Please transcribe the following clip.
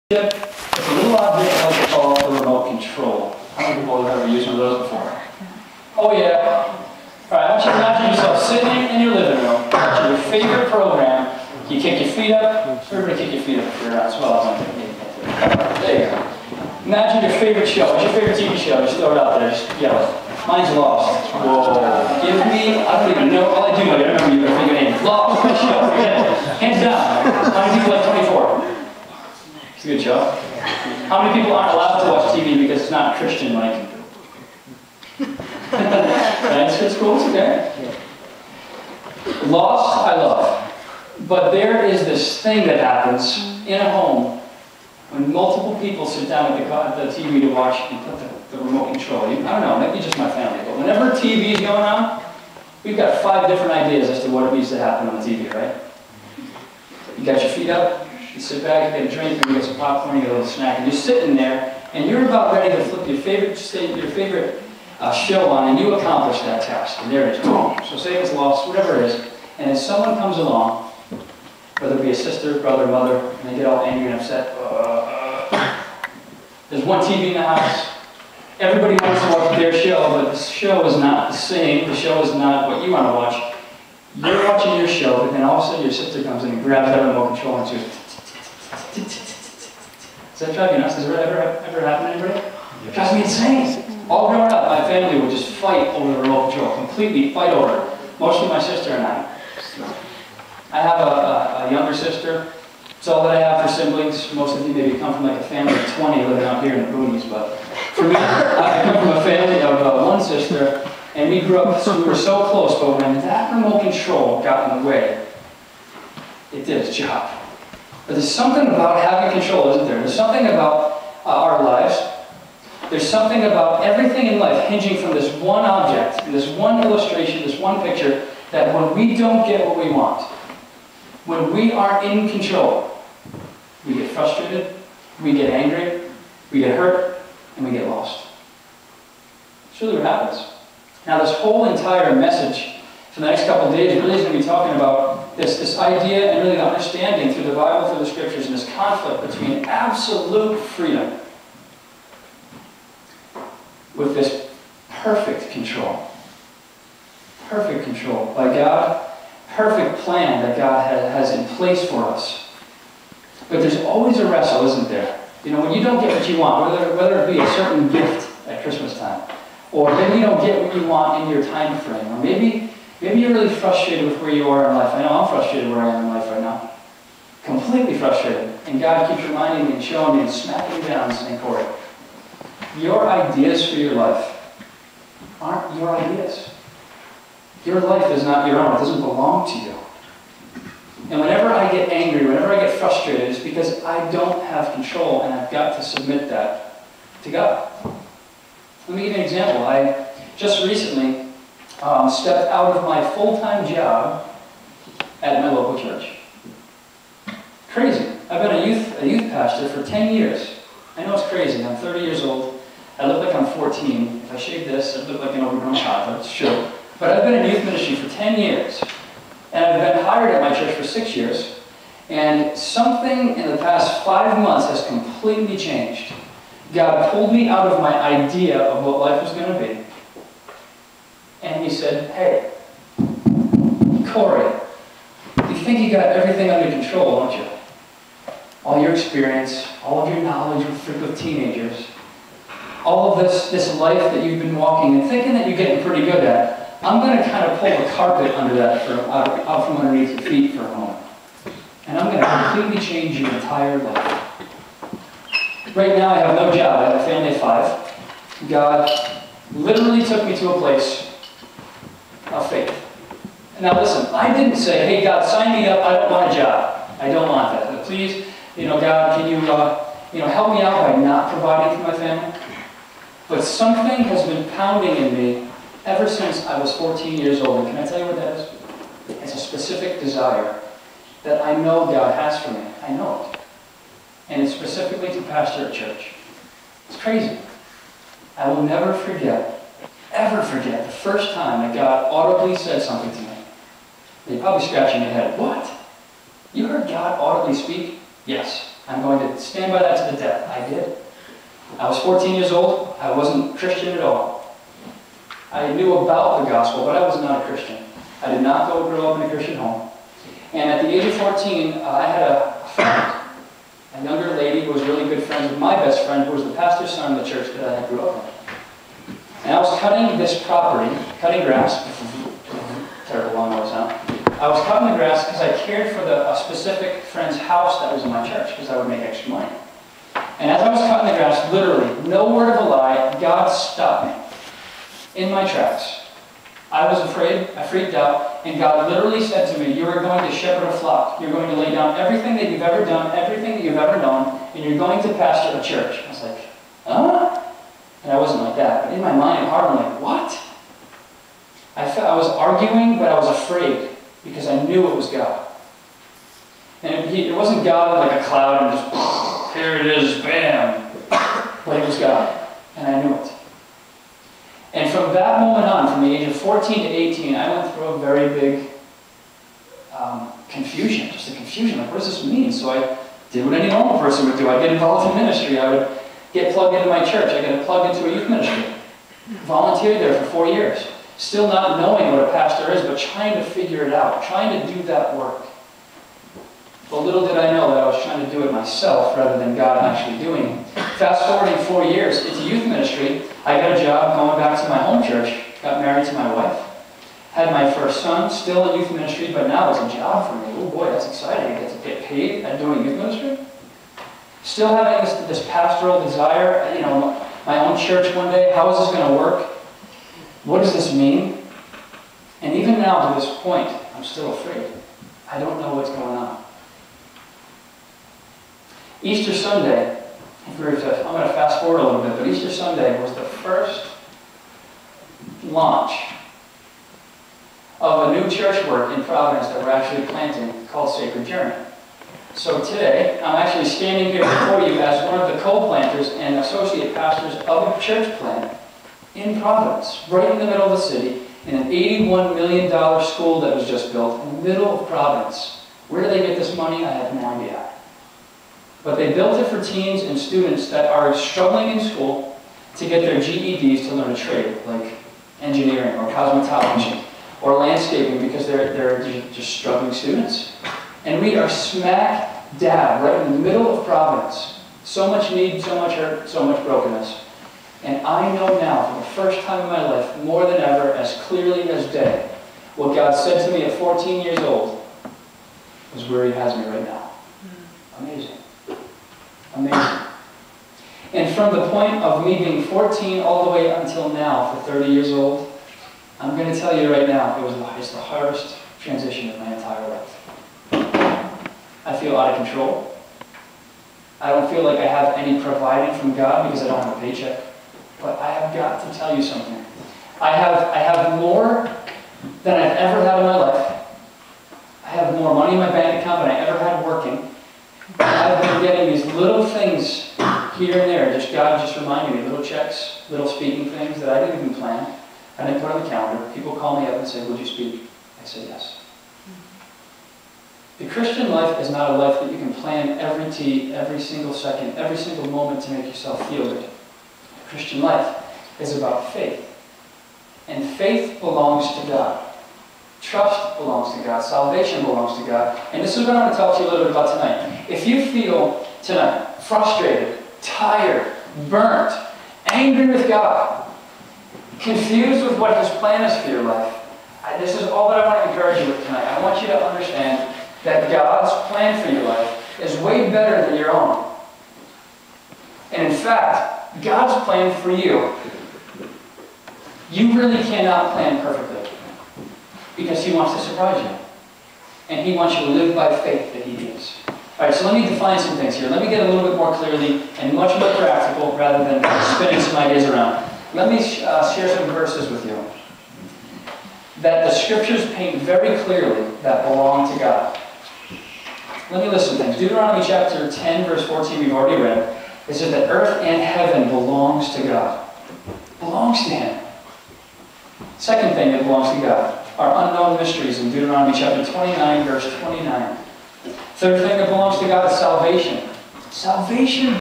It's a little object I like to call the remote control. How many people have ever used one of those before? Oh yeah. Alright, I want you to imagine yourself sitting in your living room, watching your favorite program. You kick your feet up. Everybody kick your feet up if you're around as well. There you go. Imagine your favorite show. What's your favorite TV show? Just throw it out there. Just yell it. Mine's Lost. Whoa. Give me, I don't even know. All I do know, I don't remember you, but I think your name. Lost. Good show. Forget it. Hands down. How many people like 24? It's a good show. How many people aren't allowed to watch TV because it's not Christian-like? It's cool, it's okay. Lost, I love. But there is this thing that happens in a home when multiple people sit down at the TV to watch and put the remote control. I don't know, maybe just my family, but whenever TV is going on, we've got 5 different ideas as to what needs to happen on the TV, right? You got your feet up. You sit back, you get a drink, you get some popcorn, you get a little snack, and you're sitting there, and you're about ready to flip your favorite show on, and you accomplish that task. And there it is, boom. So say it's Lost, whatever it is, and then someone comes along, whether it be a sister, brother, mother, and they get all angry and upset. There's one TV in the house. Everybody wants to watch their show, but the show is not the same. The show is not what you want to watch. You're watching your show, but then all of a sudden your sister comes in and grabs that remote control and she goes, does that drive you nuts? Has it ever happened to anybody? It drives me insane. All growing up, my family would just fight over the remote control, completely fight over it. Mostly my sister and I. I have a younger sister. It's all that I have for siblings. Most of you maybe come from like a family of 20 living out here in the boonies, but for me, I come from a family of one sister, and we grew up, so we were so close, but when that remote control got in the way, it did its job. But there's something about having control, isn't there? There's something about our lives. There's something about everything in life hinging from this one object, this one illustration, this one picture, that when we don't get what we want, when we aren't in control, we get frustrated, we get angry, we get hurt, and we get lost. It's really what happens. Now this whole entire message for the next couple of days really is going to be talking about this idea and really the understanding through the Bible, through the Scriptures, and this conflict between absolute freedom with this perfect control. Perfect control by God, perfect plan that God has in place for us. But there's always a wrestle, isn't there? You know, when you don't get what you want, whether it be a certain gift at Christmas time, or maybe you don't get what you want in your time frame, or maybe you're really frustrated with where you are in life. I know I'm frustrated where I am in life right now. Completely frustrated. And God keeps reminding me and showing me and smacking me down and saying, Corey, your ideas for your life aren't your ideas. Your life is not your own. It doesn't belong to you. And whenever I get angry, whenever I get frustrated, it's because I don't have control, and I've got to submit that to God. Let me give you an example. I just recently stepped out of my full-time job at my local church. Crazy. I've been a youth pastor for 10 years. I know it's crazy. I'm 30 years old. I look like I'm 14. If I shave this, I look like an overgrown toddler. It's true. But I've been in youth ministry for 10 years. And I've been hired at my church for 6 years. And something in the past 5 months has completely changed. God pulled me out of my idea of what life was going to be. And he said, hey, Corey, you think you got everything under control, don't you? All your experience, all of your knowledge with teenagers, all of this life that you've been walking and thinking that you're getting pretty good at, I'm going to kind of pull the carpet under that out from underneath your feet for a moment. And I'm going to completely change your entire life. Right now I have no job. I have a family of 5. God literally took me to a place of faith. Now listen, I didn't say, hey God, sign me up, I don't want a job. I don't want that. But please, God, can you help me out by not providing for my family? But something has been pounding in me ever since I was 14 years old. And can I tell you what that is? It's a specific desire that I know God has for me. I know it. And it's specifically to pastor a church. It's crazy. I will never forget, ever forget, the first time that God audibly said something to me. You're probably scratching your head. What? You heard God audibly speak? Yes. I'm going to stand by that to the death. I did. I was 14 years old. I wasn't Christian at all. I knew about the gospel, but I was not a Christian. I did not grow up in a Christian home. And at the age of 14, I had a friend, a younger lady who was really good friends with my best friend, who was the pastor's son in the church that I grew up in. And I was cutting this property, cutting grass. Terrible long noise sound. I was cutting the grass because I cared for a specific friend's house that was in my church, because I would make extra money. And as I was cutting the grass, literally, no word of a lie, God stopped me in my tracks. I was afraid, I freaked out, and God literally said to me, you are going to shepherd a flock. You're going to lay down everything that you've ever done, everything that you've ever known, and you're going to pastor a church. I was like, huh? And I wasn't like that, but in my mind and heart, I'm like, what? I was arguing, but I was afraid, because I knew it was God. And it wasn't God like a cloud and just, here it is, bam. But it was God, and I knew it. And from that moment on, from the age of 14 to 18, I went through a very big confusion, just a confusion. Like, what does this mean? So I did what any normal person would do. I'd get involved in ministry. I would get plugged into my church. I got plugged into a youth ministry. Volunteered there for 4 years. Still not knowing what a pastor is, but trying to figure it out, trying to do that work. But little did I know that I was trying to do it myself rather than God actually doing it. Fast forwarding 4 years into youth ministry, I got a job going back to my home church, got married to my wife, had my first son, still in youth ministry, but now it's a job for me. Oh boy, that's exciting. I get to get paid at doing youth ministry. Still having this pastoral desire, my own church one day, how is this going to work? What does this mean? And even now to this point, I'm still afraid. I don't know what's going on. Easter Sunday, I'm going to fast forward a little bit, but Easter Sunday was the first launch of a new church work in Providence that we're actually planting called Sacred Journey. So today, I'm actually standing here before you as one of the co-planters and associate pastors of a church plant in Providence, right in the middle of the city, in an $81 million school that was just built in the middle of Providence. Where do they get this money? I have no idea. But they built it for teens and students that are struggling in school to get their GEDs to learn a trade, like engineering or cosmetology or landscaping, because they're just struggling students. And we are smack dab right in the middle of Providence. So much need, so much hurt, so much brokenness. And I know now, for the first time in my life, more than ever, as clearly as day, what God said to me at 14 years old is where He has me right now. Amazing. Amazing. And from the point of me being 14 all the way until now, for 30 years old, I'm going to tell you right now, it's the hardest transition of my entire life. I feel out of control. I don't feel like I have any providing from God because I don't have a paycheck. But I have got to tell you something. I have more than I've ever had in my life. I have more money in my bank account than I ever had working. I've been getting these little things here and there. God just reminded me, little checks, little speaking things that I didn't even plan. I didn't put on the calendar. People call me up and say, would you speak? I say yes. The Christian life is not a life that you can plan every single second, every single moment to make yourself feel good. The Christian life is about faith. And faith belongs to God. Trust belongs to God. Salvation belongs to God. And this is what I want to talk to you a little bit about tonight. If you feel tonight frustrated, tired, burnt, angry with God, confused with what His plan is for your life, this is all that I want to encourage you with tonight. I want you to understand that God's plan for your life is way better than your own. And in fact, God's plan for you, you really cannot plan perfectly, because He wants to surprise you. And He wants you to live by faith that He gives. Alright, so let me define some things here. Let me get a little bit more clearly and much more practical rather than spinning some ideas around. Let me share some verses with you that the Scriptures paint very clearly that belong to God. Let me list some things. Deuteronomy chapter 10, verse 14, we've already read. It says that earth and heaven belongs to God. Belongs to Him. Second thing that belongs to God are unknown mysteries in Deuteronomy chapter 29, verse 29. Third thing that belongs to God is salvation. Salvation